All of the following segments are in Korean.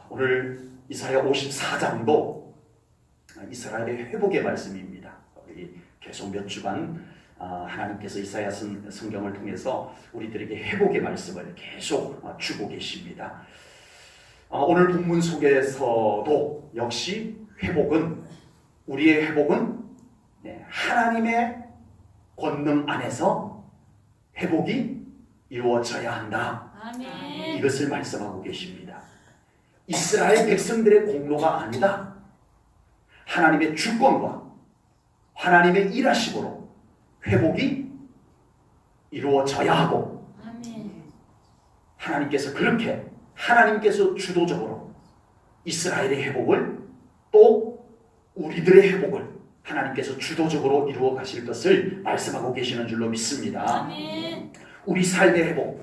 오늘 이사야 54장도 이스라엘의 회복의 말씀입니다. 우리 계속 몇 주간 하나님께서 이사야 성경을 통해서 우리들에게 회복의 말씀을 계속 주고 계십니다. 오늘 본문 속에서도 역시 우리의 회복은 하나님의 권능 안에서 회복이 이루어져야 한다. 아멘. 이것을 말씀하고 계십니다. 이스라엘 백성들의 공로가 아니다. 하나님의 주권과 하나님의 일하심으로 회복이 이루어져야 하고, 아멘. 하나님께서 주도적으로 이스라엘의 회복을, 또 우리들의 회복을 하나님께서 주도적으로 이루어 가실 것을 말씀하고 계시는 줄로 믿습니다. 아멘. 우리 삶의 회복,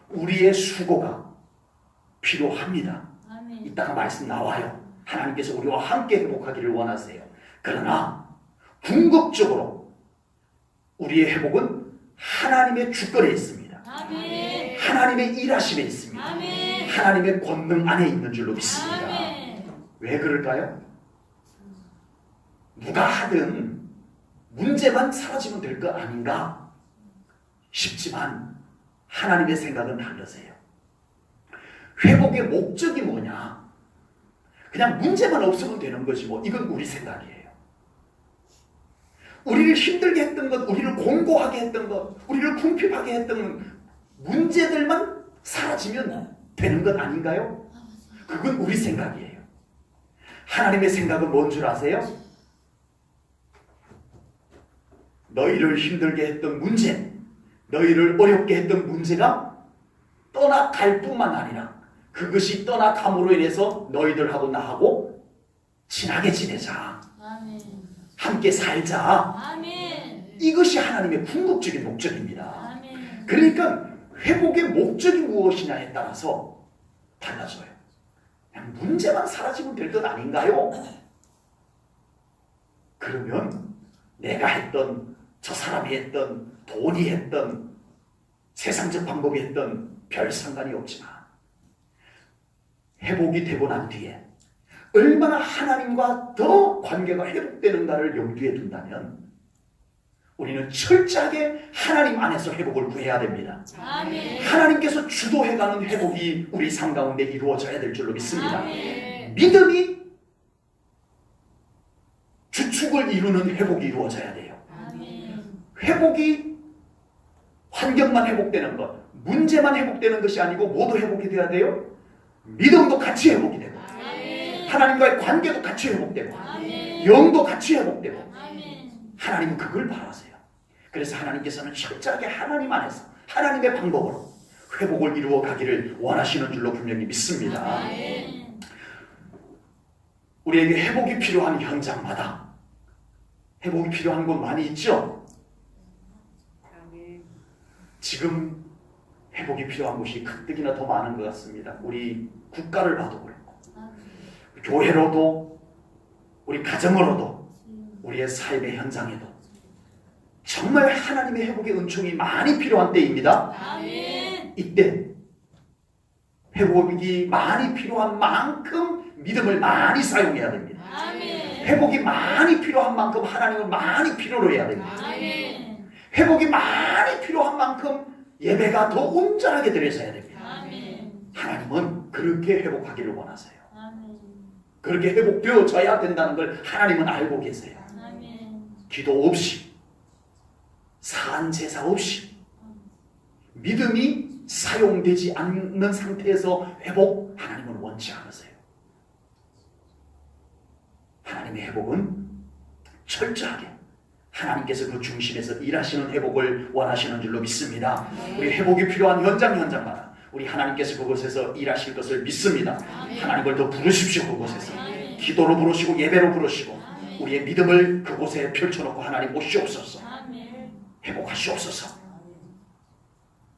우리의 수고가 필요합니다. 아멘. 이따가 말씀 나와요. 하나님께서 우리와 함께 회복하기를 원하세요. 그러나 궁극적으로 우리의 회복은 하나님의 주권에 있습니다. 아멘. 하나님의 일하심에 있습니다. 아멘. 하나님의 권능 안에 있는 줄로 믿습니다. 아멘. 왜 그럴까요? 누가 하든 문제만 사라지면 될 거 아닌가 싶지만 하나님의 생각은 다르세요. 회복의 목적이 뭐냐? 그냥 문제만 없으면 되는 거지 뭐. 이건 우리 생각이에요. 우리를 힘들게 했던 것, 우리를 공고하게 했던 것, 우리를 궁핍하게 했던 문제들만 사라지면 되는 것 아닌가요? 그건 우리 생각이에요. 하나님의 생각은 뭔 줄 아세요? 너희를 힘들게 했던 문제, 너희를 어렵게 했던 문제가 떠나갈 뿐만 아니라 그것이 떠나감으로 인해서 너희들하고 나하고 친하게 지내자. 아멘. 함께 살자. 아멘. 이것이 하나님의 궁극적인 목적입니다. 아멘. 그러니까 회복의 목적이 무엇이냐에 따라서 달라져요. 그냥 문제만 사라지면 될 것 아닌가요? 그러면 내가 했던, 저 사람이 했던, 돈이 했던, 세상적 방법이 했던 별 상관이 없지만 회복이 되고 난 뒤에 얼마나 하나님과 더 관계가 회복되는가를 염두에 둔다면 우리는 철저하게 하나님 안에서 회복을 구해야 됩니다. 아멘. 하나님께서 주도해가는 회복이 우리 삶 가운데 이루어져야 될 줄로 믿습니다. 아멘. 믿음이 주축을 이루는 회복이 이루어져야 돼요. 아멘. 회복이 환경만 회복되는 것, 문제만 회복되는 것이 아니고 모두 회복이 돼야 돼요. 믿음도 같이 회복이 되고, 아멘. 하나님과의 관계도 같이 회복되고, 아멘. 영도 같이 회복되고, 아멘. 하나님은 그걸 바라세요. 그래서 하나님께서는 철저하게 하나님 안에서 하나님의 방법으로 회복을 이루어 가기를 원하시는 줄로 분명히 믿습니다. 아멘. 우리에게 회복이 필요한 현장마다 회복이 필요한 곳 많이 있죠? 지금 회복이 필요한 곳이 가뜩이나 더 많은 것 같습니다. 우리 국가를 봐도 그렇고, 교회로도, 우리 가정으로도, 우리의 삶의 현장에도 정말 하나님의 회복의 은총이 많이 필요한 때입니다. 아멘. 이때 회복이 많이 필요한 만큼 믿음을 많이 사용해야 됩니다. 아멘. 회복이 많이 필요한 만큼 하나님을 많이 필요로 해야 됩니다. 아멘. 회복이 많이 필요한 만큼 예배가 더 온전하게 드려져야 됩니다. 아멘. 하나님은 그렇게 회복하기를 원하세요. 아멘. 그렇게 회복되어져야 된다는 걸 하나님은 알고 계세요. 아멘. 기도 없이, 사한 제사 없이, 믿음이 사용되지 않는 상태에서 회복, 하나님은 원치 않으세요. 하나님의 회복은 철저하게 하나님께서 그 중심에서 일하시는 회복을 원하시는 줄로 믿습니다. 우리 회복이 필요한 현장마다 우리 하나님께서 그곳에서 일하실 것을 믿습니다. 하나님을 더 부르십시오. 그곳에서 기도로 부르시고 예배로 부르시고 우리의 믿음을 그곳에 펼쳐놓고 하나님 오시옵소서. 회복하시옵소서.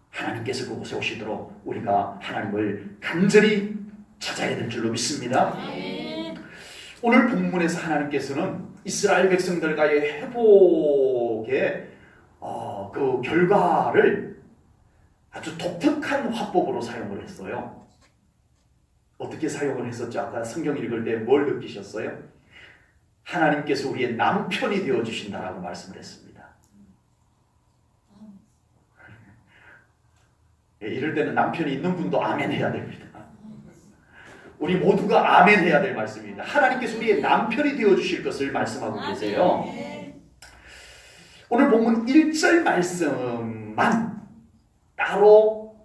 하나님께서 그곳에 오시도록 우리가 하나님을 간절히 찾아야 될 줄로 믿습니다. 오늘 본문에서 하나님께서는 이스라엘 백성들과의 회복의 그 결과를 아주 독특한 화법으로 사용을 했어요. 어떻게 사용을 했었죠? 아까 성경 읽을 때 뭘 느끼셨어요? 하나님께서 우리의 남편이 되어주신다라고 말씀을 했습니다. 이럴 때는 남편이 있는 분도 아멘 해야 됩니다. 우리 모두가 아멘 해야 될 말씀입니다. 하나님께서 우리의 남편이 되어주실 것을 말씀하고 계세요. 오늘 본문 1절 말씀만 따로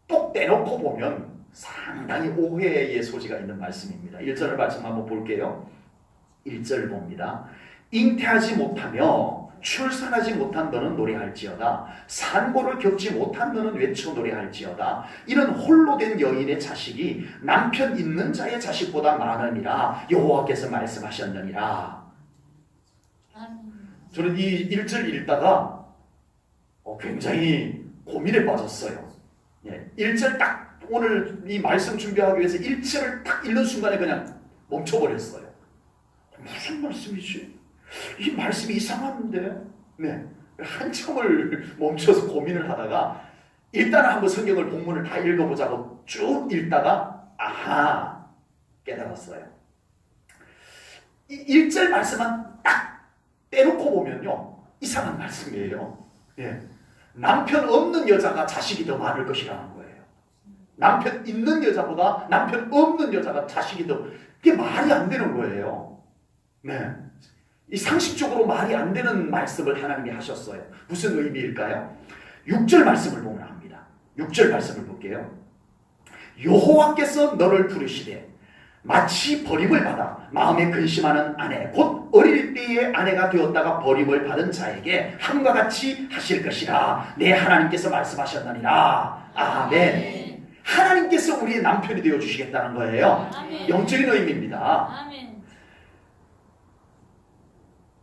똑 떼놓고 보면 상당히 오해의 소지가 있는 말씀입니다. 1절 말씀 한번 볼게요. 1절 봅니다. 잉태하지 못하며 출산하지 못한 너는 노래할지어다. 산고를 겪지 못한 너는 외쳐 노래할지어다. 이는 홀로 된 여인의 자식이 남편 있는 자의 자식보다 많으니라 여호와께서 말씀하셨느니라. 저는 이 1절 읽다가 굉장히 고민에 빠졌어요. 1절 딱 오늘 이 말씀 준비하기 위해서 1절을 딱 읽는 순간에 그냥 멈춰버렸어요. 무슨 말씀이지? 이 말씀이 이상한데? 네. 한참을 멈춰서 고민을 하다가 일단 한번 성경을 본문을 다 읽어보자고 쭉 읽다가 아하 깨달았어요. 이 1절 말씀만 딱 떼놓고 보면요 이상한 말씀이에요. 예. 남편 없는 여자가 자식이 더 많을 것이라는 거예요. 남편 있는 여자보다 남편 없는 여자가 자식이 더 이게 말이 안 되는 거예요. 네. 이 상식적으로 말이 안 되는 말씀을 하나님이 하셨어요. 무슨 의미일까요? 6절 말씀을 보면 합니다. 6절 말씀을 볼게요. 여호와께서 너를 부르시되 마치 버림을 받아 마음에 근심하는 아내 곧 어릴 때의 아내가 되었다가 버림을 받은 자에게 함과 같이 하실 것이라 내 하나님께서 말씀하셨느니라. 아멘. 하나님께서 우리의 남편이 되어 주시겠다는 거예요. 아멘. 영적인 의미입니다. 아멘.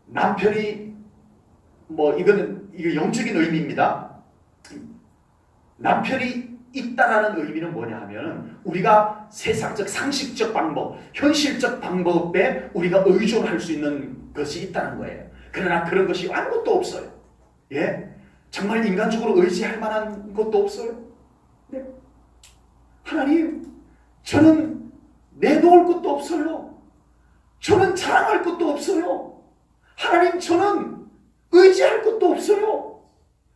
남편이 이거 영적인 의미입니다. 남편이 있다라는 의미는 뭐냐 하면 우리가 세상적 상식적 방법, 현실적 방법에 우리가 의존할 수 있는 것이 있다는 거예요. 그러나 그런 것이 아무것도 없어요. 예? 정말 인간적으로 의지할 만한 것도 없어요. 네. 하나님, 저는 내놓을 것도 없어요. 저는 자랑할 것도 없어요. 하나님, 저는 의지할 것도 없어요.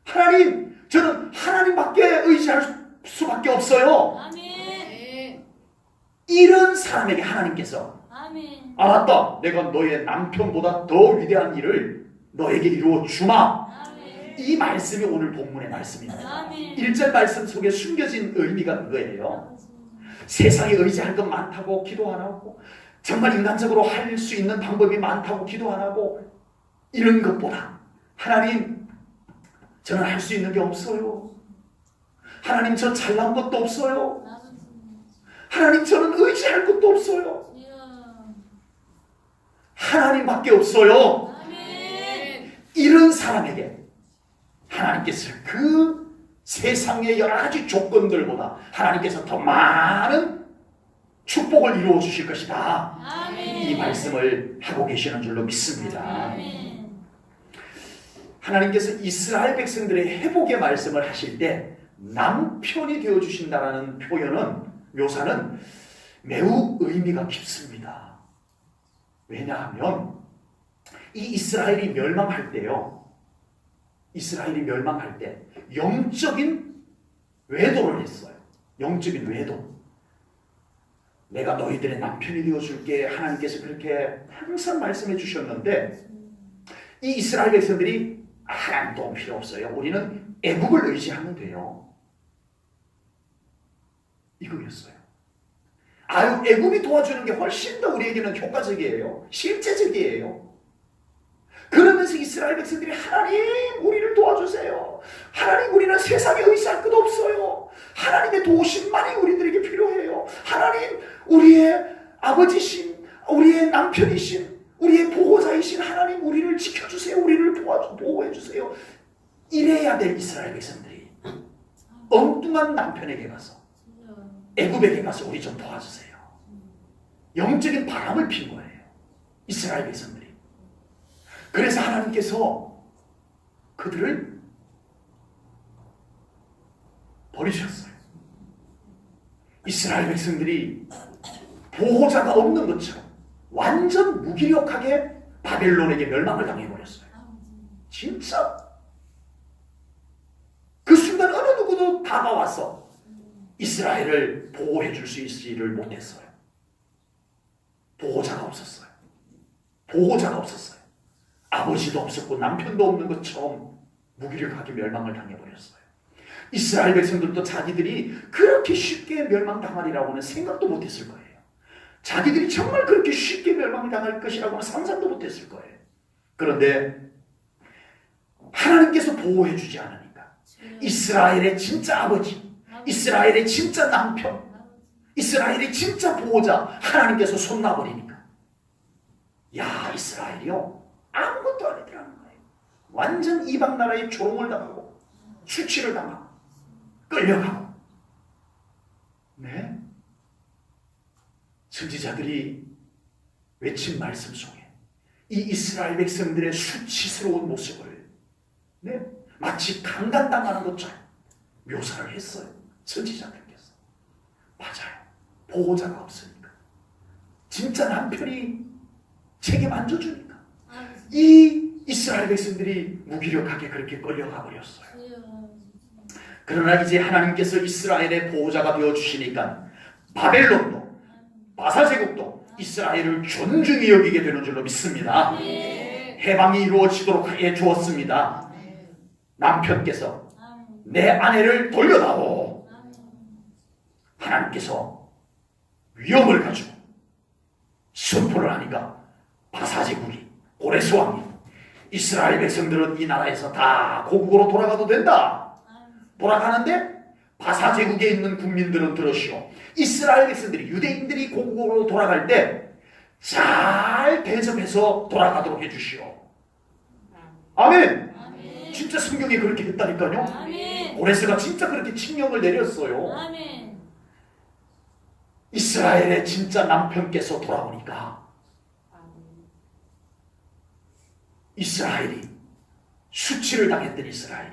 하나님, 저는 하나님밖에 의지할 수밖에 없어요. 아멘. 이런 사람에게 하나님께서 아멘. 알았다, 내가 너의 남편보다 더 위대한 일을 너에게 이루어 주마. 아멘. 이 말씀이 오늘 본문의 말씀입니다. 아멘. 1절 말씀 속에 숨겨진 의미가 그거예요. 세상에 의지할 것 많다고 기도 안 하고 정말 인간적으로 할 수 있는 방법이 많다고 기도 안 하고 이런 것보다 하나님, 저는 할 수 있는 게 없어요. 하나님, 저 잘난 것도 없어요. 하나님, 저는 의지할 것도 없어요. 하나님밖에 없어요. 아멘. 이런 사람에게 하나님께서 그 세상의 여러 가지 조건들보다 하나님께서 더 많은 축복을 이루어 주실 것이다. 아멘. 이 말씀을 하고 계시는 줄로 믿습니다. 아멘. 하나님께서 이스라엘 백성들의 회복의 말씀을 하실 때 남편이 되어주신다라는 표현은, 묘사는 매우 의미가 깊습니다. 왜냐하면 이 이스라엘이 멸망할 때요, 이스라엘이 멸망할 때 영적인 외도를 했어요. 영적인 외도. 내가 너희들의 남편이 되어줄게, 하나님께서 그렇게 항상 말씀해 주셨는데 이 이스라엘 백성들이 하나님 도움 필요 없어요, 우리는 애국을 의지하면 돼요, 이거였어요. 아유, 애국이 도와주는 게 훨씬 더 우리에게는 효과적이에요, 실제적이에요. 그러면서 이스라엘 백성들이 하나님, 우리를 도와주세요. 하나님, 우리는 세상에 의지할 것 없어요. 하나님의 도우심만이 우리들에게 필요해요. 하나님, 우리의 아버지신, 우리의 남편이신, 우리의 보호자이신 하나님, 우리를 지켜주세요. 우리를 보호해주세요. 이래야 될 이스라엘 백성들이 엉뚱한 남편에게 가서, 애굽에게 가서 우리 좀 도와주세요. 영적인 바람을 핀 거예요, 이스라엘 백성들이. 그래서 하나님께서 그들을 버리셨어요. 이스라엘 백성들이 보호자가 없는 것처럼 완전 무기력하게 바벨론에게 멸망을 당해버렸어요. 진짜 그 순간 어느 누구도 다가와서 이스라엘을 보호해 줄 수 있지를 못했어요. 보호자가 없었어요. 보호자가 없었어요. 아버지도 없었고 남편도 없는 것처럼 무기력하게 멸망을 당해버렸어요. 이스라엘 백성들도 자기들이 그렇게 쉽게 멸망당하리라고는 생각도 못했을 거예요. 자기들이 정말 그렇게 쉽게 멸망당할 것이라고는 상상도 못했을 거예요. 그런데 하나님께서 보호해 주지 않으니까 이스라엘의 진짜 아버지, 이스라엘의 진짜 남편, 이스라엘의 진짜 보호자 하나님께서 손 놔버리니까 야, 이스라엘이요 아무것도 아니더라는 거예요. 완전 이방 나라의 조롱을 당하고 수치를 당하고 끌려가고. 네? 선지자들이 외친 말씀 속에 이 이스라엘 백성들의 수치스러운 모습을 마치 강간당하는 것처럼 묘사를 했어요. 선지자들께서. 맞아요. 보호자가 없으니까. 진짜 남편이 책임 안 져주니까 이 이스라엘 백성들이 무기력하게 그렇게 끌려가 버렸어요. 그러나 이제 하나님께서 이스라엘의 보호자가 되어주시니까 바벨론도 바사제국도 이스라엘을 존중히 여기게 되는 줄로 믿습니다. 해방이 이루어지도록 해 주었습니다. 남편께서 내 아내를 돌려다오. 하나님께서 위험을 가지고 선포를 하니까 바사제국이 고레스 왕이 이스라엘 백성들은 이 나라에서 다 고국으로 돌아가도 된다. 돌아가는데 바사제국에 있는 국민들은 들으시오. 이스라엘 백성들이 유대인들이 고국으로 돌아갈 때 잘 대접해서 돌아가도록 해주시오. 아멘. 아멘. 진짜 성경이 그렇게 했다니까요. 아멘. 고레스가 진짜 그렇게 칙령을 내렸어요. 아멘. 이스라엘의 진짜 남편께서 돌아오니까 이스라엘이 수치를 당했던 이스라엘이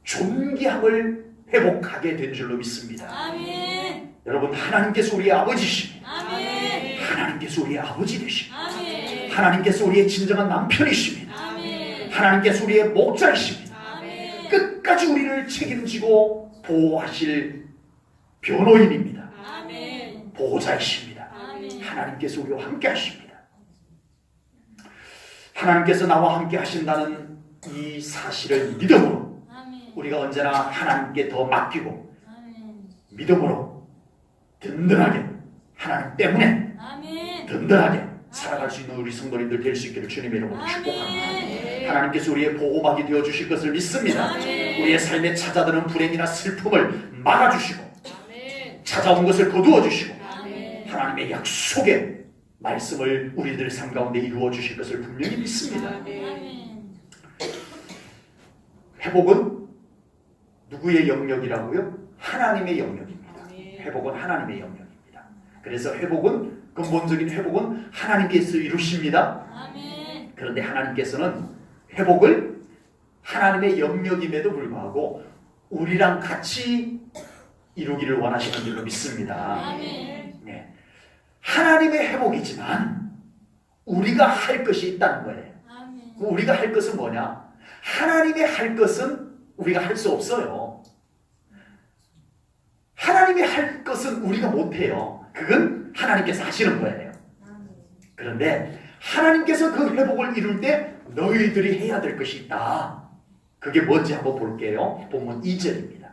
존귀함을 회복하게 된 줄로 믿습니다. 아멘. 여러분, 하나님께서 우리의 아버지십니다. 아멘. 하나님께서 우리의 아버지 되십니다. 아멘. 하나님께서 우리의 진정한 남편이십니다. 아멘. 하나님께서 우리의 목자이십니다. 아멘. 끝까지 우리를 책임지고 보호하실 변호인입니다. 아멘. 보호자이십니다. 아멘. 하나님께서 우리와 함께 하십니다. 하나님께서 나와 함께 하신다는 이 사실을 믿음으로 아멘. 우리가 언제나 하나님께 더 맡기고 아멘. 믿음으로 든든하게 하나님 때문에 아멘. 든든하게 살아갈 수 있는 우리 성도님들 될 수 있기를 주님의 이름으로 축복합니다. 아멘. 하나님께서 우리의 보호막이 되어주실 것을 믿습니다. 아멘. 우리의 삶에 찾아드는 불행이나 슬픔을 막아주시고 아멘. 찾아온 것을 거두어주시고 아멘. 하나님의 약속의 말씀을 우리들 삶 가운데 이루어 주실 것을 분명히 믿습니다. 아멘. 회복은 누구의 영역이라고요? 하나님의 영역입니다. 회복은 하나님의 영역입니다. 그래서 회복은 근본적인 회복은 하나님께서 이루십니다. 아멘. 그런데 하나님께서는 회복을 하나님의 영역임에도 불구하고 우리랑 같이 이루기를 원하시는 줄로 믿습니다. 아멘. 네. 하나님의 회복이지만 우리가 할 것이 있다는 거예요. 아멘. 우리가 할 것은 뭐냐? 하나님의 할 것은 우리가 할 수 없어요. 하나님이 할 것은 우리가 못해요. 그건 하나님께서 하시는 거예요. 그런데 하나님께서 그 회복을 이룰 때 너희들이 해야 될 것이 있다. 그게 뭔지 한번 볼게요. 본문 2절입니다.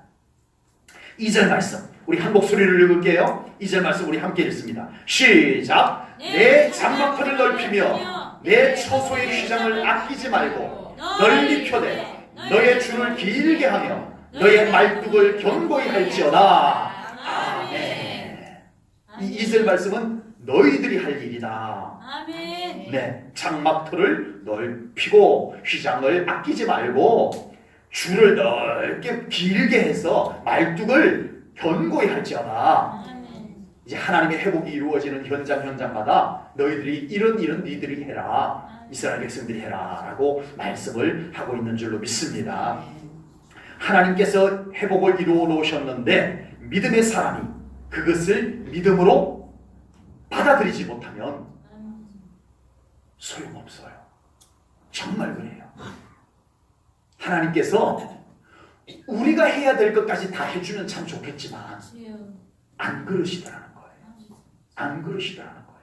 2절 말씀 우리 한 목소리를 읽을게요. 2절 말씀 우리 함께 읽습니다. 시작. 내 장막터를 넓히며 내 처소의 휘장을 아끼지 말고 널리 펴되 너의 줄을 길게 하며 너의 말뚝을 견고히 할지어다. 아멘. 이 2절 말씀은 너희들이 할 일이다. 아멘. 네, 장막터를 넓히고 휘장을 아끼지 말고 줄을 넓게 길게 해서 말뚝을 견고히 할지어다. 아멘. 이제 하나님의 회복이 이루어지는 현장마다 너희들이 이런 일은 니들이 해라. 이스라엘 백성들이 해라 라고 말씀을 하고 있는 줄로 믿습니다. 하나님께서 회복을 이루어 놓으셨는데 믿음의 사람이 그것을 믿음으로 받아들이지 못하면 소용없어요. 정말 그래요. 하나님께서 우리가 해야 될 것까지 다 해주면 참 좋겠지만 안 그러시더라는 거예요. 안 그러시더라는 거예요.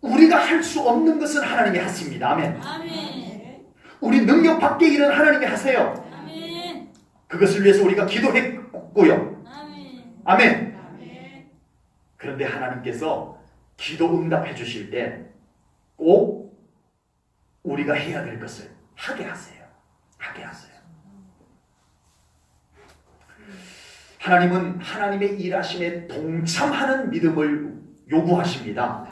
우리가 할 수 없는 것은 하나님이 하십니다. 아멘. 아멘. 우리 능력 밖의 일은 하나님이 하세요. 아멘. 그것을 위해서 우리가 기도했고요. 아멘. 아멘. 아멘. 그런데 하나님께서 기도 응답해 주실 때 꼭 우리가 해야 될 것을 하게 하세요. 하게 하세요. 하나님은 하나님의 일하심에 동참하는 믿음을 요구하십니다.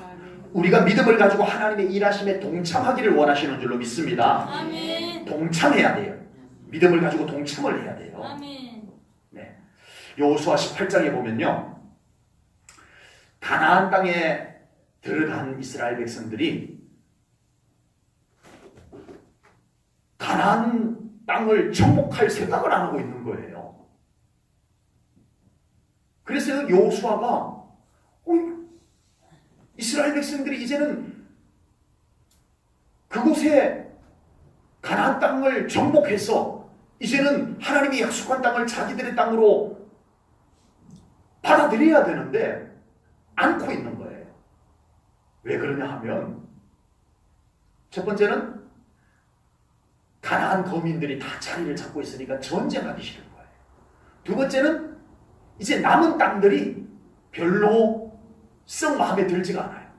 우리가 믿음을 가지고 하나님의 일하심에 동참하기를 원하시는 줄로 믿습니다. 아멘. 동참해야 돼요. 믿음을 가지고 동참을 해야 돼요. 아멘. 네. 여호수아 18장에 보면요. 가나안 땅에 들어간 이스라엘 백성들이 가나안 땅을 정복할 생각을 안 하고 있는 거예요. 그래서 여호수아가 이스라엘 백성들이 이제는 그곳에 가나안 땅을 정복해서 이제는 하나님이 약속한 땅을 자기들의 땅으로 받아들여야 되는데 않고 있는 거예요. 왜 그러냐 하면 첫 번째는 가나안 거민들이 다 자리를 잡고 있으니까 전쟁하기 싫은 거예요. 두 번째는 이제 남은 땅들이 별로 썩 마음에 들지가 않아요.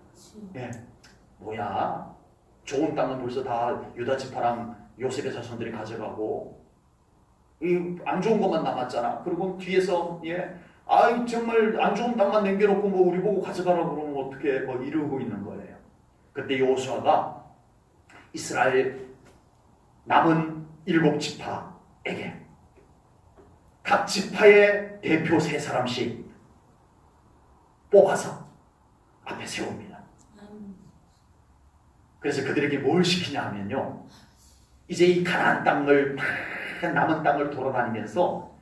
예, 뭐야 좋은 땅은 벌써 다 유다 지파랑 요셉의 자손들이 가져가고 이 안 좋은 것만 남았잖아. 그리고 뒤에서 아이 정말 안 좋은 땅만 남겨놓고 뭐 우리 보고 가져가라고 그러면 어떻게 뭐 이러고 있는 거예요. 그때 여호수아가 이스라엘 남은 7지파에게 각 지파의 대표 3사람씩 뽑아서 앞에 세웁니다. 그래서 그들에게 뭘 시키냐 하면요. 이제 이 가나안 땅을 다 남은 땅을 돌아다니면서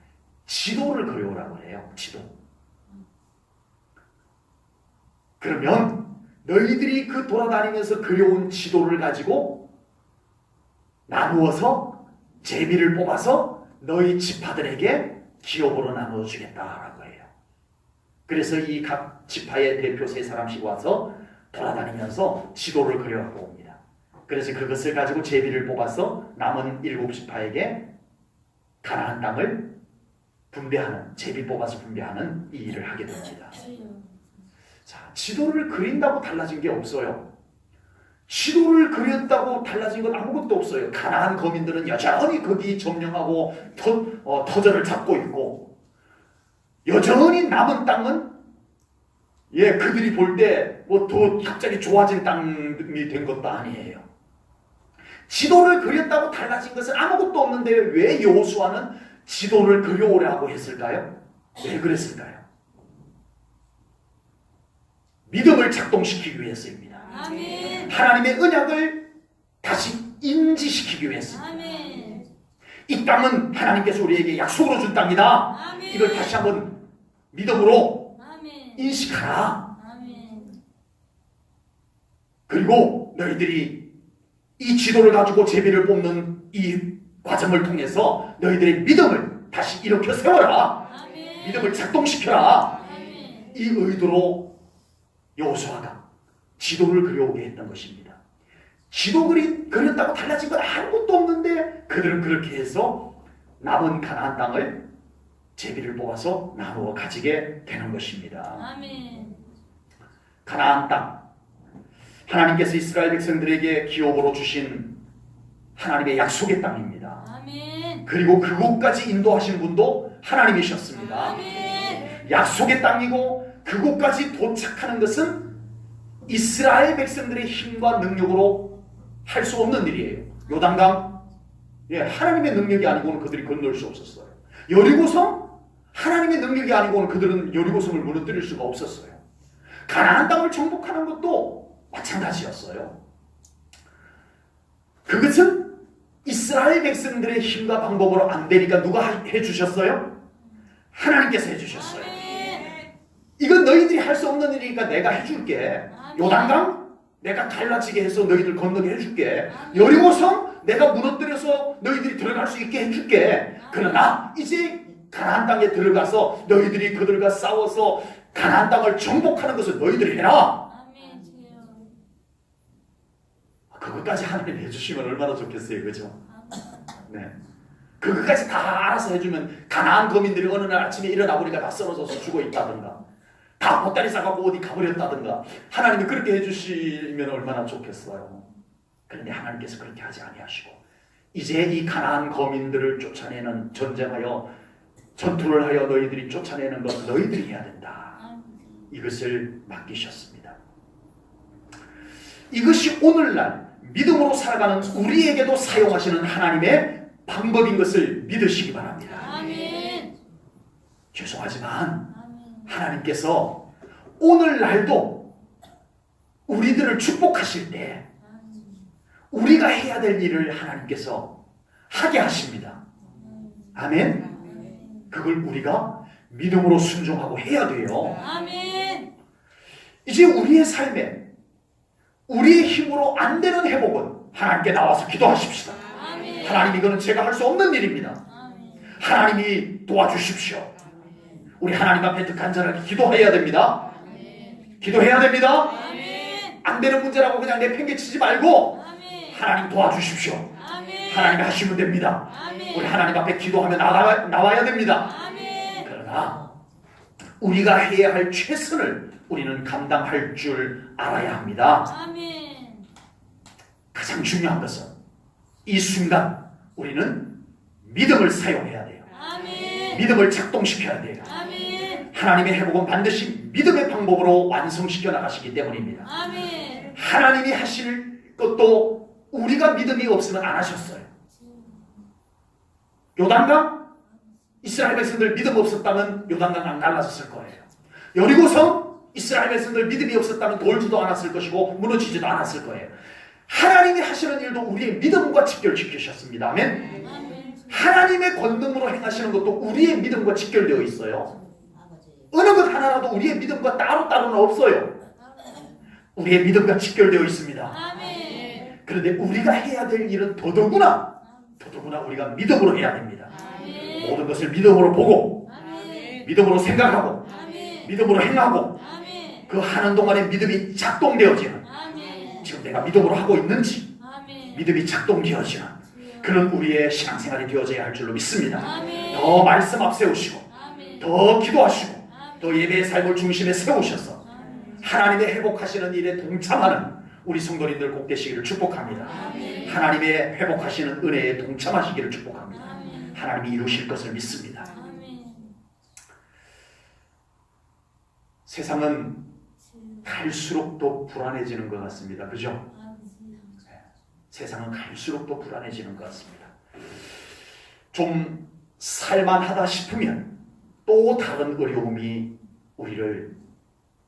지도를 그려오라고 해요. 지도. 그러면 너희들이 그 돌아다니면서 그려온 지도를 가지고 나누어서 제비를 뽑아서 너희 지파들에게 기업으로 나눠주겠다라고 해요. 그래서 이 각 지파의 대표 3사람씩 와서 돌아다니면서 지도를 그려갖고 옵니다. 그래서 그것을 가지고 제비를 뽑아서 남은 7지파에게 가나안 땅을 분배하는, 제비 뽑아서 분배하는 이 일을 하게 됩니다. 자, 지도를 그린다고 달라진 게 없어요. 지도를 그렸다고 달라진 건 아무것도 없어요. 가나안 거민들은 여전히 거기 점령하고 터전을 잡고 있고 여전히 남은 땅은 그들이 볼 때 뭐 더 갑자기 좋아진 땅이 된 것도 아니에요. 지도를 그렸다고 달라진 것은 아무것도 없는데 왜 여호수아는 지도를 그려오라고 했을까요? 왜 그랬을까요? 믿음을 작동시키기 위해서입니다. 아멘. 하나님의 언약을 다시 인지시키기 위해서입니다. 아멘. 이 땅은 하나님께서 우리에게 약속으로 준 땅이다. 아멘. 이걸 다시 한번 믿음으로 아멘. 인식하라. 아멘. 그리고 너희들이 이 지도를 가지고 제비를 뽑는 이 과정을 통해서 너희들의 믿음을 다시 일으켜 세워라. 아멘. 믿음을 작동시켜라. 아멘. 이 의도로 여호수아가 지도를 그려오게 했던 것입니다. 지도 그렸다고 달라진 건 아무것도 없는데 그들은 그렇게 해서 남은 가나안 땅을 제비를 뽑아서 나누어 가지게 되는 것입니다. 아멘. 가나안 땅, 하나님께서 이스라엘 백성들에게 기업으로 주신 하나님의 약속의 땅입니다. 아멘. 그리고 그곳까지 인도하신 분도 하나님이셨습니다. 아멘. 약속의 땅이고 그곳까지 도착하는 것은 이스라엘 백성들의 힘과 능력으로 할 수 없는 일이에요. 요단강, 하나님의 능력이 아니고는 그들이 건널 수 없었어요. 여리고성, 하나님의 능력이 아니고는 그들은 여리고성을 무너뜨릴 수가 없었어요. 가나안 땅을 정복하는 것도 마찬가지였어요. 그것은 이스라엘 백성들의 힘과 방법으로 안 되니까 누가 해주셨어요? 하나님께서 해주셨어요. 아멘. 이건 너희들이 할 수 없는 일이니까 내가 해줄게. 요단강 내가 갈라지게 해서 너희들 건너게 해줄게. 여리고성 내가 무너뜨려서 너희들이 들어갈 수 있게 해줄게. 그러나 이제 가나안 땅에 들어가서 너희들이 그들과 싸워서 가나안 땅을 정복하는 것을 너희들이 해라. 아멘. 주여. 그것까지 하나님 해주시면 얼마나 좋겠어요, 그죠? 아멘. 네. 그것까지 다 알아서 해주면 가나안 거민들이 어느 날 아침에 일어나 보니까 다 쓰러져서 죽어 있다든가 다 보따리 싸갖고 어디 가버렸다든가 하나님이 그렇게 해주시면 얼마나 좋겠어요. 그런데 하나님께서 그렇게 하지 아니하시고 이제 이 가나안 거민들을 쫓아내는 전쟁하여 전투를 하여 너희들이 쫓아내는 것 너희들이 해야 된다. 이것을 맡기셨습니다. 이것이 오늘날 믿음으로 살아가는 우리에게도 사용하시는 하나님의 방법인 것을 믿으시기 바랍니다. 아멘. 죄송하지만 아멘. 하나님께서 오늘날도 우리들을 축복하실 때 우리가 해야 될 일을 하나님께서 하게 하십니다. 아멘. 그걸 우리가 믿음으로 순종하고 해야 돼요. 아멘. 이제 우리의 삶에 우리의 힘으로 안 되는 회복은 하나님께 나와서 기도하십시다. 아멘. 하나님 이거는 제가 할 수 없는 일입니다. 아멘. 하나님이 도와주십시오. 우리 하나님 앞에 간절하게 기도해야 됩니다. 아멘. 기도해야 됩니다. 아멘. 안 되는 문제라고 그냥 내팽개치지 말고 아멘. 하나님 도와주십시오. 아멘. 하나님이 하시면 됩니다. 아멘. 우리 하나님 앞에 기도하며 나와야 됩니다. 아멘. 그러나 우리가 해야 할 최선을 우리는 감당할 줄 알아야 합니다. 아멘. 가장 중요한 것은 이 순간 우리는 믿음을 사용해야 돼요. 아멘. 믿음을 작동시켜야 돼요. 아멘. 하나님의 회복은 반드시 믿음의 방법으로 완성시켜 나가시기 때문입니다. 아멘. 하나님이 하실 것도 우리가 믿음이 없으면 안 하셨어요. 요단강? 이스라엘 백성들 믿음 없었다면 요단강 안 갈라졌을 거예요. 여리고성? 이스라엘 백성들 믿음이 없었다면 돌지도 않았을 것이고 무너지지도 않았을 거예요. 하나님이 하시는 일도 우리의 믿음과 직결시키셨습니다. 아멘. 아멘. 하나님의 권능으로 행하시는 것도 우리의 믿음과 직결되어 있어요. 어느 것 하나라도 우리의 믿음과 따로따로는 없어요. 우리의 믿음과 직결되어 있습니다. 아멘. 그런데 우리가 해야 될 일은 더더구나 우리가 믿음으로 해야 됩니다. 아멘. 모든 것을 믿음으로 보고 아멘. 믿음으로 생각하고 아멘. 믿음으로 행하고 아멘. 그 하는 동안에 믿음이 작동되어지는 아멘. 지금 내가 믿음으로 하고 있는지 아멘. 믿음이 작동되어지는 그런 우리의 신앙생활이 되어져야 할 줄로 믿습니다. 아멘. 더 말씀 앞세우시고 아멘. 더 기도하시고 아멘. 더 예배의 삶을 중심에 세우셔서 아멘. 하나님의 회복하시는 일에 동참하는 우리 성도님들 꼭 되시기를 축복합니다. 아멘. 하나님의 회복하시는 은혜에 동참하시기를 축복합니다. 아멘. 하나님이 이루실 것을 믿습니다. 아멘. 세상은 갈수록 더 불안해지는 것 같습니다. 그죠? 세상은 갈수록 더 불안해지는 것 같습니다. 좀 살만하다 싶으면 또 다른 어려움이 우리를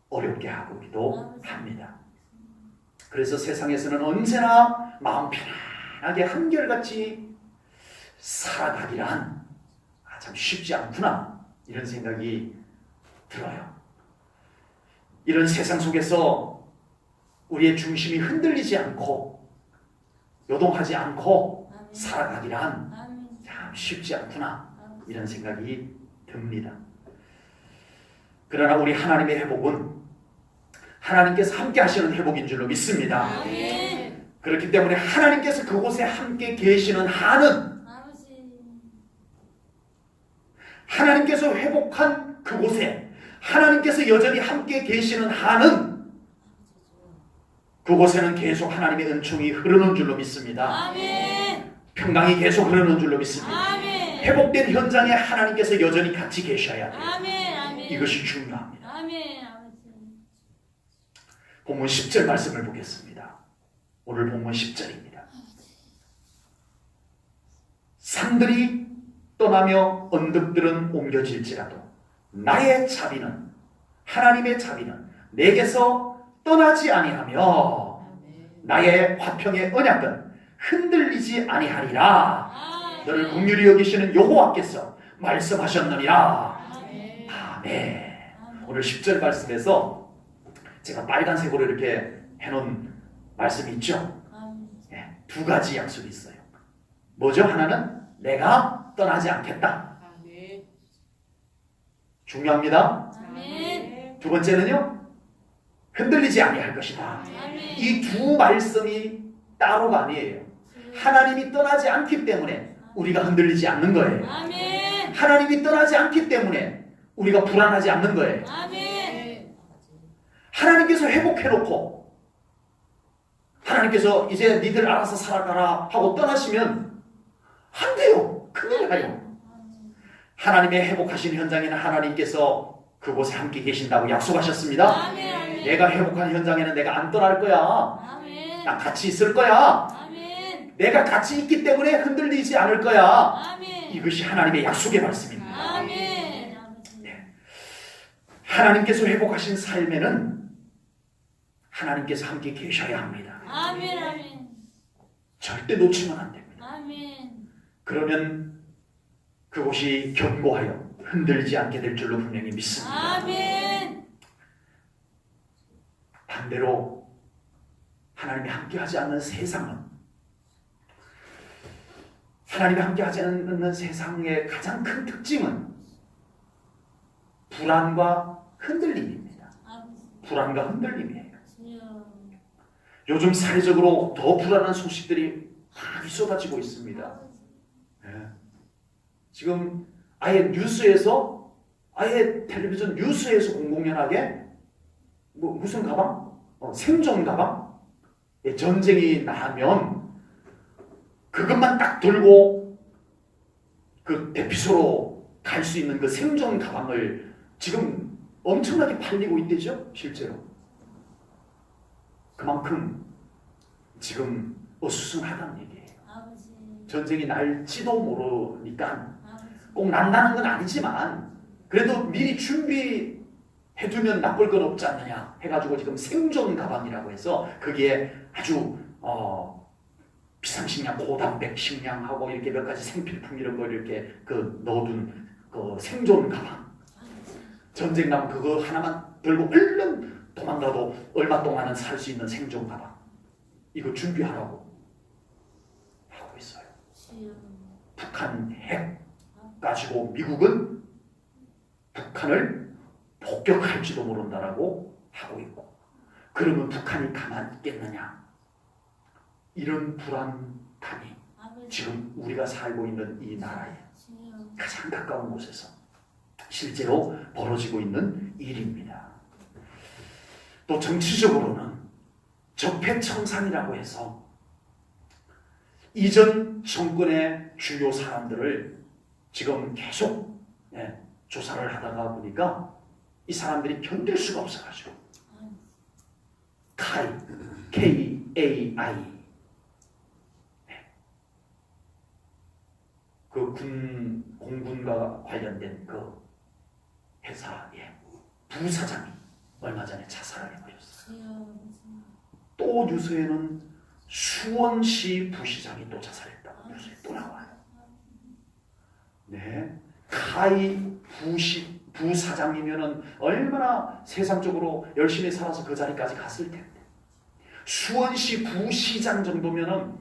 어렵게 하기도 합니다. 그래서 세상에서는 언제나 마음 편안하게 한결같이 살아가기란 참 쉽지 않구나 이런 생각이 들어요. 이런 세상 속에서 우리의 중심이 흔들리지 않고 요동하지 않고 살아가기란 아멘. 참 쉽지 않구나 이런 생각이 듭니다. 그러나 우리 하나님의 회복은 하나님께서 함께 하시는 회복인 줄로 믿습니다. 아멘. 그렇기 때문에 하나님께서 그곳에 함께 계시는 한은 아버지. 하나님께서 회복한 그곳에 하나님께서 여전히 함께 계시는 한은 그곳에는 계속 하나님의 은총이 흐르는 줄로 믿습니다. 아멘. 평강이 계속 흐르는 줄로 믿습니다. 아멘. 회복된 현장에 하나님께서 여전히 같이 계셔야 돼요. 아멘. 아멘. 이것이 중요합니다. 아멘. 아버지. 본문 10절 말씀을 보겠습니다. 오늘 본문 10절입니다. 산들이 떠나며 언덕들은 옮겨질지라도 나의 자비는 하나님의 자비는 내게서 떠나지 아니하며 나의 화평의 언약은 흔들리지 아니하리라. 아멘. 너를 긍휼히 여기시는 여호와께서 말씀하셨느니라. 아멘. 아멘. 오늘 10절 말씀에서 제가 빨간색으로 이렇게 해놓은 말씀이 있죠. 아멘. 예, 두 가지 약속이 있어요. 뭐죠? 하나는 내가 떠나지 않겠다. 아멘. 중요합니다. 아멘. 두 번째는요, 흔들리지 아니할 것이다. 아멘. 이 두 말씀이 따로가 아니에요. 하나님이 떠나지 않기 때문에 우리가 흔들리지 않는 거예요. 아멘. 하나님이 떠나지 않기 때문에 우리가 불안하지 않는 거예요. 아멘. 하나님께서 회복해놓고 하나님께서 이제 니들 알아서 살아가라 하고 떠나시면 안 돼요. 큰일 나요. 하나님의 회복하신 현장에는 하나님께서 그곳에 함께 계신다고 약속하셨습니다. 아멘. 내가 회복한 현장에는 내가 안 떠날 거야. 아멘. 난 같이 있을 거야. 아멘. 내가 같이 있기 때문에 흔들리지 않을 거야. 아멘. 이것이 하나님의 약속의 말씀입니다. 아멘. 아버지. 하나님께서 회복하신 삶에는 하나님께서 함께 계셔야 합니다. 아멘. 아멘. 절대 놓치면 안 됩니다. 아멘. 그러면 그곳이 견고하여 흔들리지 않게 될 줄로 분명히 믿습니다. 아멘. 반대로 하나님이 함께하지 않는 세상은, 하나님이 함께하지 않는 세상의 가장 큰 특징은 불안과 흔들림입니다. 아버지. 불안과 흔들림이에요. 주여. 요즘 사회적으로 더 불안한 소식들이 많이 쏟아지고 있습니다. 아버지. 예. 지금 아예 뉴스에서, 아예 텔레비전 뉴스에서 공공연하게 무슨 가방? 생존 가방? 예, 전쟁이 나면 그것만 딱 들고 그 대피소로 갈 수 있는 그 생존 가방을 지금 엄청나게 팔리고 있대죠, 실제로. 그만큼 지금 어수선하다는 얘기예요. 아버지. 전쟁이 날지도 모르니까 아버지. 꼭 난다는 건 아니지만 그래도 미리 준비해두면 나쁠 건 없지 않느냐 해가지고 지금 생존 가방이라고 해서 거기에 아주 비상식량, 고단백 식량하고 이렇게 몇 가지 생필품 이런 걸 이렇게 그 넣어둔 그 생존 가방. 전쟁 나면 그거 하나만 들고 얼른 도망가도 얼마 동안은 살 수 있는 생존 가방. 이거 준비하라고 하고 있어요. 주여. 북한 핵 가지고 미국은 북한을 폭격할지도 모른다라고 하고 있고, 그러면 북한이 가만히 있겠느냐? 이런 불안감이 아버지. 지금 우리가 살고 있는 이 나라에 주여. 가장 가까운 곳에서 실제로 벌어지고 있는 일입니다. 또 정치적으로는 적폐청산이라고 해서 이전 정권의 주요 사람들을 지금 계속 조사를 하다가 보니까 이 사람들이 견딜 수가 없어가지고 K-A-I 그 공군과 관련된 그 회사의 부사장이 얼마 전에 자살을 해버렸어요. 주여. 또 뉴스에는 수원시 부시장이 또 자살했다고 뉴스에 또 나와요. 네, 카이 부사장이면은 얼마나 세상적으로 열심히 살아서 그 자리까지 갔을 텐데, 수원시 부시장 정도면은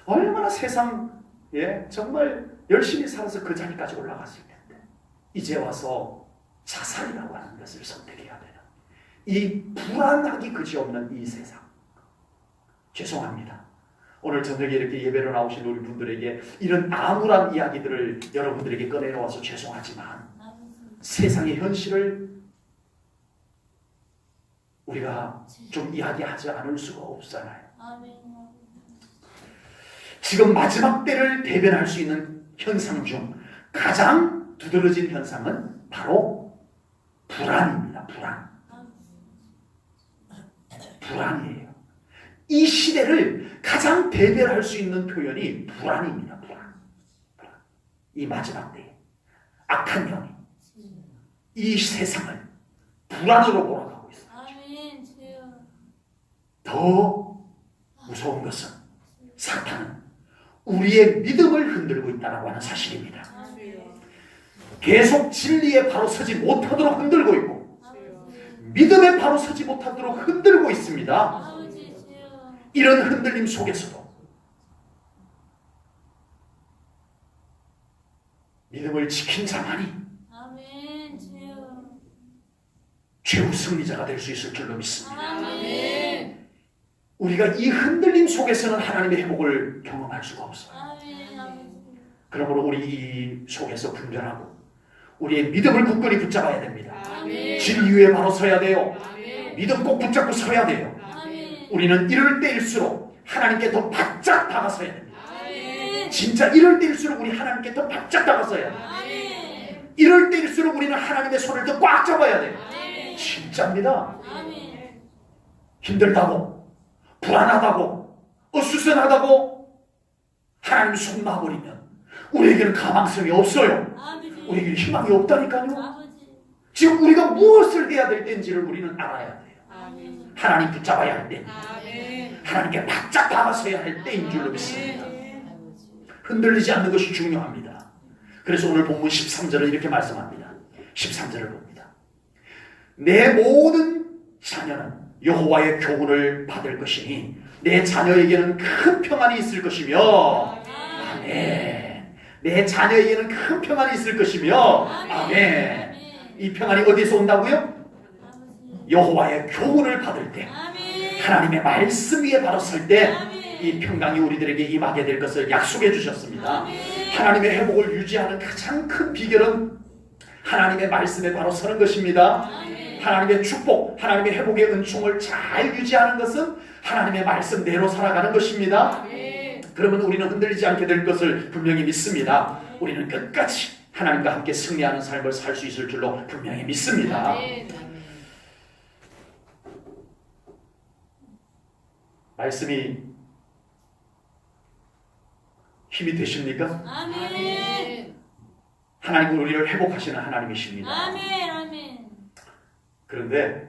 얼마나 정말 열심히 살아서 그 자리까지 올라갔을 텐데, 이제 와서 자살이라고 하는 것을 선택해야 되는 이 불안하기 그지없는 이 세상. 죄송합니다. 오늘 저녁에 이렇게 예배로 나오신 우리 분들에게 이런 암울한 이야기들을 여러분들에게 꺼내놓아서 죄송하지만 세상의 현실을 우리가 좀 이야기하지 않을 수가 없잖아요. 아멘. 지금 마지막 때를 대변할 수 있는 현상 중 가장 두드러진 현상은 바로 불안입니다. 불안이에요. 이 시대를 가장 대변할 수 있는 표현이 불안입니다. 불안. 이 마지막 때에 악한 영이 이 세상을 불안으로 몰아가고 있어요. 아멘. 주여. 더 무서운 것은 사탄은 우리의 믿음을 흔들고 있다고 하는 사실입니다. 계속 진리에 바로 서지 못하도록 흔들고 있고 믿음에 바로 서지 못하도록 흔들고 있습니다. 이런 흔들림 속에서도 믿음을 지킨 자만이 아멘 주여. 최후 승리자가 될 수 있을 줄로 믿습니다. 아멘. 우리가 이 흔들림 속에서는 하나님의 회복을 경험할 수가 없어요. 아멘. 아멘. 그러므로 우리 이 속에서 분별하고 우리의 믿음을 굳건히 붙잡아야 됩니다. 아멘. 진리에 바로 서야 돼요. 아멘. 믿음 꼭 붙잡고 서야 돼요. 아멘. 우리는 이럴 때일수록 하나님께 더 바짝 다가서야 됩니다. 아멘. 진짜 이럴 때일수록 우리 하나님께 더 바짝 다가서야 돼요. 아멘. 이럴 때일수록 우리는 하나님의 손을 더 꽉 잡아야 돼요. 아멘. 진짜입니다. 아멘. 힘들다고 불안하다고 어수선하다고 하나님 손 놔버리면 우리에게는 가망성이 없어요. 아버지. 우리에게는 희망이 없다니까요. 아버지. 지금 우리가 무엇을 해야 될 때인지를 우리는 알아야 돼요. 아멘. 하나님 붙잡아야 할 때, 아멘. 하나님께 바짝 다가서야 할 때인 줄로 믿습니다. 아버지. 흔들리지 않는 것이 중요합니다. 그래서 오늘 본문 13절은 이렇게 말씀합니다. 13절을 봅니다. 내 모든 자녀는 여호와의 교훈을 받을 것이니 내 자녀에게는 큰 평안이 있을 것이며 아멘. 내 자녀에게는 큰 평안이 있을 것이며 아멘. 이 평안이 어디서 온다고요? 아버지. 여호와의 교훈을 받을 때 아멘. 하나님의 말씀 위에 바로 설 때 아멘. 이 평강이 우리들에게 임하게 될 것을 약속해 주셨습니다. 아멘. 하나님의 회복을 유지하는 가장 큰 비결은 하나님의 말씀에 바로 서는 것입니다. 아멘. 하나님의 축복, 하나님의 회복의 은총을 잘 유지하는 것은 하나님의 말씀대로 살아가는 것입니다. 아멘. 그러면 우리는 흔들리지 않게 될 것을 분명히 믿습니다. 우리는 끝까지 하나님과 함께 승리하는 삶을 살 수 있을 줄로 분명히 믿습니다. 아멘. 말씀이 힘이 되십니까? 아멘. 하나님은 우리를 회복하시는 하나님이십니다. 아멘. 아멘. 그런데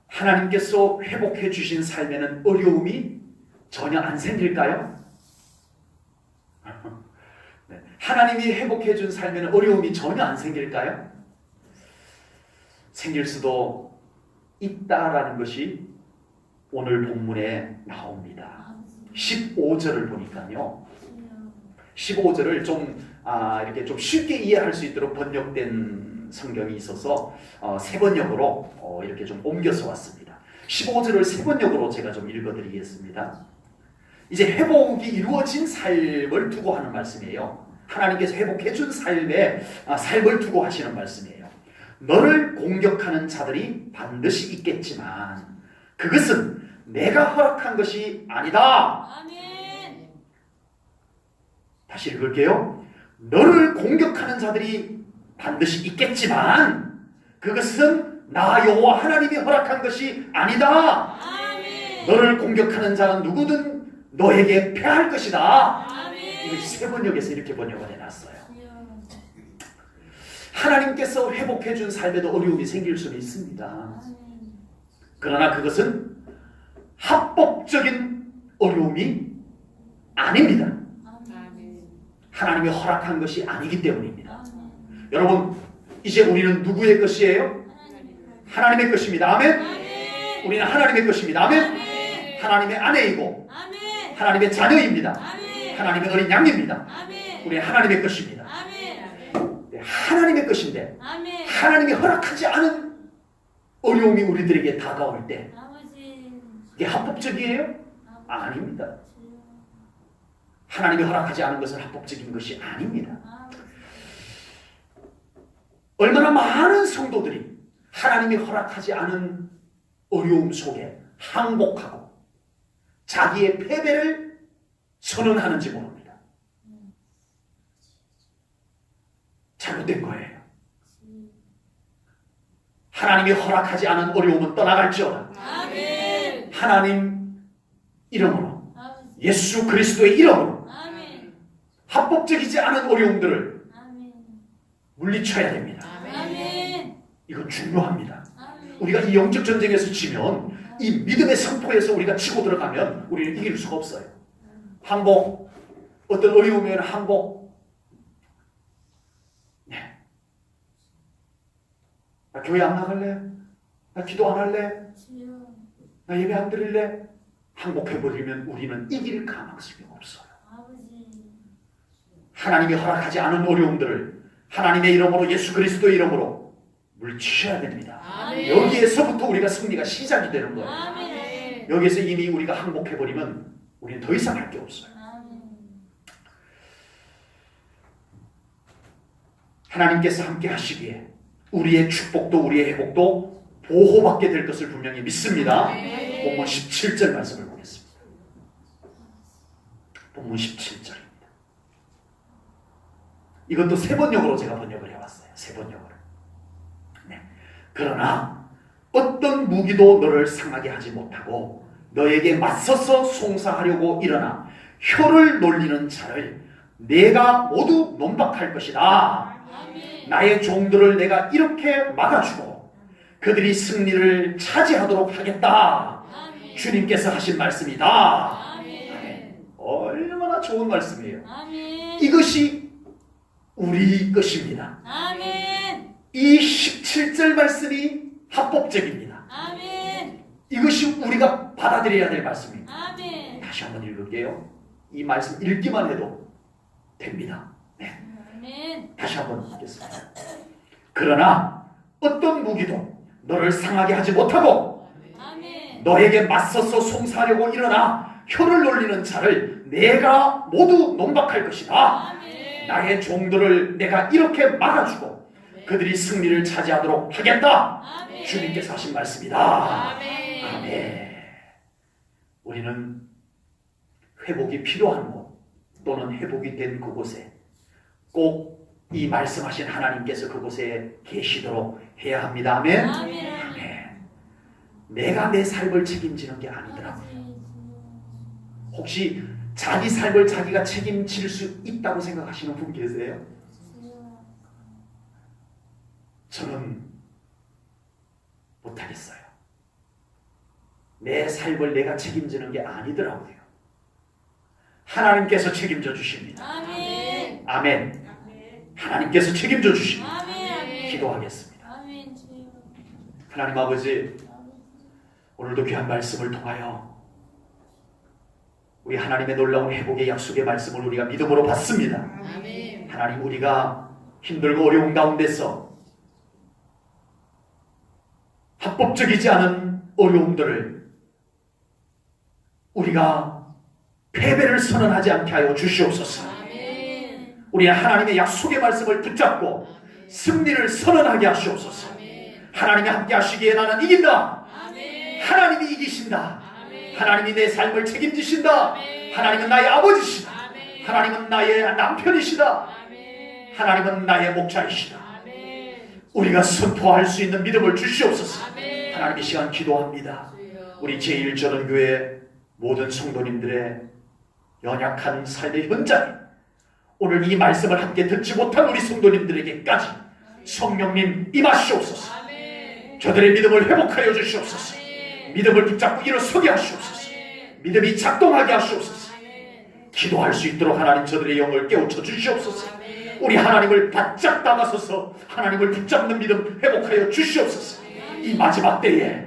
하나님께서 회복해 주신 삶에는 어려움이 전혀 안 생길까요? 네. 하나님이 회복해 준 삶에는 어려움이 전혀 안 생길까요? 생길 수도 있다라는 것이 오늘 본문에 나옵니다. 15절을 보니까요. 15절을 좀 이렇게 좀 쉽게 이해할 수 있도록 번역된 성경이 있어서 세 번역으로 이렇게 좀 옮겨서 왔습니다. 15절을 세 번역으로 제가 좀 읽어드리겠습니다. 이제 회복이 이루어진 삶을 두고 하는 말씀이에요. 하나님께서 회복해준 삶에 삶을 두고 하시는 말씀이에요. 너를 공격하는 자들이 반드시 있겠지만 그것은 내가 허락한 것이 아니다. 아멘. 다시 읽을게요. 너를 공격하는 자들이 반드시 있겠지만 그것은 나 여호와 하나님이 허락한 것이 아니다. 아멘. 너를 공격하는 자는 누구든 너에게 패할 것이다. 아멘. 이거 세 번역에서 이렇게 번역을 해놨어요. 하나님께서 회복해준 삶에도 어려움이 생길 수는 있습니다. 그러나 그것은 합법적인 어려움이 아닙니다. 아멘. 하나님이 허락한 것이 아니기 때문입니다. 아멘. 여러분, 이제 우리는 누구의 것이에요? 하나님의 것입니다. 아멘. 아멘. 우리는 하나님의 것입니다. 아멘. 아멘. 하나님의 아내이고 아멘. 하나님의 자녀입니다. 아멘. 하나님의 어린 양입니다. 아멘. 우리는 하나님의 것입니다. 아멘. 네, 하나님의 것인데 아멘. 하나님이 허락하지 않은 어려움이 우리들에게 다가올 때 아버지. 이게 합법적이에요? 아닙니다. 하나님이 허락하지 않은 것은 합법적인 것이 아닙니다. 아버지. 얼마나 많은 성도들이 하나님이 허락하지 않은 어려움 속에 항복하고 자기의 패배를 선언하는지 모릅니다. 잘못된 거예요. 하나님이 허락하지 않은 어려움은 떠나갈지어다. 아멘. 하나님 이름으로 아버지. 예수 그리스도의 이름으로 아멘. 합법적이지 않은 어려움들을 아멘. 물리쳐야 됩니다. 아멘. 이건 중요합니다. 아멘. 우리가 이 영적 전쟁에서 지면 이 믿음의 선포에서 우리가 치고 들어가면 우리는 이길 수가 없어요. 항복, 어떤 어려움이 오면 항복. 네. 나 교회 안 나갈래? 나 기도 안 할래? 주여. 나 예배 안 드릴래? 항복해버리면 우리는 이길 가능성이 없어요. 아버지. 하나님이 허락하지 않은 어려움들을 하나님의 이름으로, 예수 그리스도의 이름으로 물리치셔야 됩니다. 아멘. 여기에서부터 우리가 승리가 시작이 되는 거예요. 아멘. 여기서 이미 우리가 항복해버리면 우리는 더 이상 할 게 없어요. 아멘. 하나님께서 함께 하시기에 우리의 축복도 우리의 회복도 보호받게 될 것을 분명히 믿습니다. 본문 17절 말씀을 보겠습니다. 본문 17절입니다. 이것도 세번역으로 제가 번역을 해봤어요. 세번역으로. 네. 그러나 어떤 무기도 너를 상하게 하지 못하고 너에게 맞서서 송사하려고 일어나 혀를 놀리는 자를 내가 모두 논박할 것이다. 아멘. 나의 종들을 내가 이렇게 막아주고 그들이 승리를 차지하도록 하겠다. 아멘. 주님께서 하신 말씀이다. 아멘. 얼마나 좋은 말씀이에요. 아멘. 이것이 우리 것입니다. 아멘. 이 17절 말씀이 합법적입니다. 아멘. 이것이 우리가 받아들여야 될 말씀입니다. 아멘. 다시 한번 읽을게요. 이 말씀 읽기만 해도 됩니다. 네. 아멘. 다시 한번 하겠습니다. 그러나 어떤 무기도 너를 상하게 하지 못하고 아멘. 너에게 맞서서 송사하려고 일어나 혀를 놀리는 자를 내가 모두 논박할 것이다. 아멘. 나의 종들을 내가 이렇게 막아주고 그들이 승리를 차지하도록 하겠다. 아멘. 주님께서 하신 말씀이다. 아멘. 아멘. 우리는 회복이 필요한 곳 또는 회복이 된 그곳에 꼭 이 말씀하신 하나님께서 그곳에 계시도록 해야 합니다. 아멘. 아멘. 아멘. 내가 내 삶을 책임지는 게 아니더라고요. 혹시 자기 삶을 자기가 책임질 수 있다고 생각하시는 분 계세요? 저는 못하겠어요. 내 삶을 내가 책임지는 게 아니더라고요. 하나님께서 책임져 주십니다. 아멘. 아멘. 하나님께서 책임져 주십니다. 아멘. 기도하겠습니다. 아멘. 주여. 하나님 아버지, 오늘도 귀한 말씀을 통하여 우리 하나님의 놀라운 회복의 약속의 말씀을 우리가 믿음으로 받습니다. 아멘. 하나님, 우리가 힘들고 어려운 가운데서 합법적이지 않은 어려움들을 우리가 패배를 선언하지 않게 하여 주시옵소서. 아멘. 우리는 하나님의 약속의 말씀을 붙잡고 승리를 선언하게 하시옵소서. 아멘. 하나님이 함께 하시기에 나는 이긴다. 아멘. 하나님이 이기신다. 아멘. 하나님이 내 삶을 책임지신다. 아멘. 하나님은 나의 아버지시다. 아멘. 하나님은 나의 남편이시다. 아멘. 하나님은 나의 목자이시다. 아멘. 우리가 선포할 수 있는 믿음을 주시옵소서. 아멘. 하나님, 이 시간 기도합니다. 주여. 우리 제1전원교회 모든 성도님들의 연약한 삶의 현장에 오늘 이 말씀을 함께 듣지 못한 우리 성도님들에게까지 성령님 임하시옵소서. 아멘. 저들의 믿음을 회복하여 주시옵소서. 아멘. 믿음을 붙잡고 일어서게 하시옵소서. 아멘. 믿음이 작동하게 하시옵소서. 아멘. 기도할 수 있도록 하나님 저들의 영을 깨우쳐 주시옵소서. 아멘. 우리 하나님을 바짝 다가서서 하나님을 붙잡는 믿음 회복하여 주시옵소서. 이 마지막 때에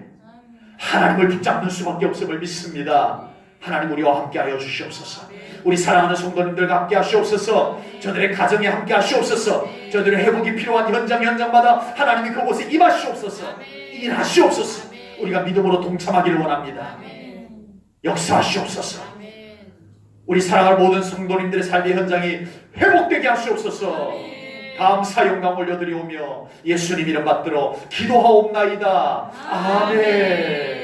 하나님을 붙잡는 수밖에 없음을 믿습니다. 하나님, 우리와 함께하여 주시옵소서. 우리 사랑하는 성도님들과 함께 하시옵소서. 저들의 가정에 함께 하시옵소서. 저들의 회복이 필요한 현장마다 하나님이 그곳에 임하시옵소서. 일하시옵소서. 우리가 믿음으로 동참하기를 원합니다. 역사하시옵소서. 우리 사랑할 모든 성도님들의 삶의 현장이 회복되게 하시옵소서. 감사 영광 올려드리오며 예수님 이름 받들어 기도하옵나이다. 아멘.